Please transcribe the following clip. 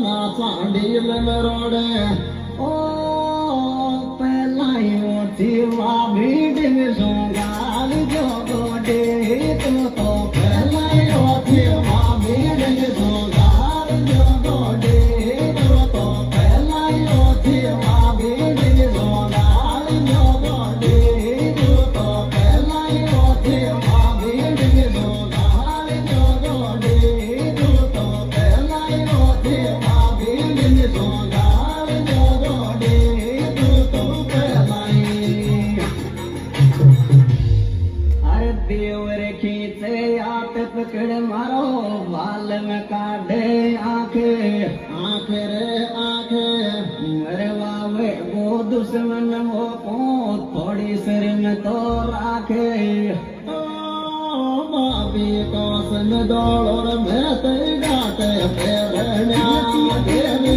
ना चांडी में मरोड़े ओ पहलाइयों थी भीड़ में सोगाल जो गोडे तू तो पहलाइयों थी भीड़ में सोगाल जो गोडे तू तो पहलाइयों थी भीड़ में सोगाल जो गोडे तू तो पहलाइयों थी भीड़ में सोगाल जो गोडे तू तो पहलाइयों थी भीड़ में सोगाल जो गोडे तू तो पहलाई अरे देवर खींचे हाथ पकड़ मारो बाल में काढ़े आंखे आंखे रे आंखे अरे वावे वो दुश्मन वो को थोड़ी सिर में तो राखे ओ बाबी को सन दौड़ और मैं ते गाते फेरना देवी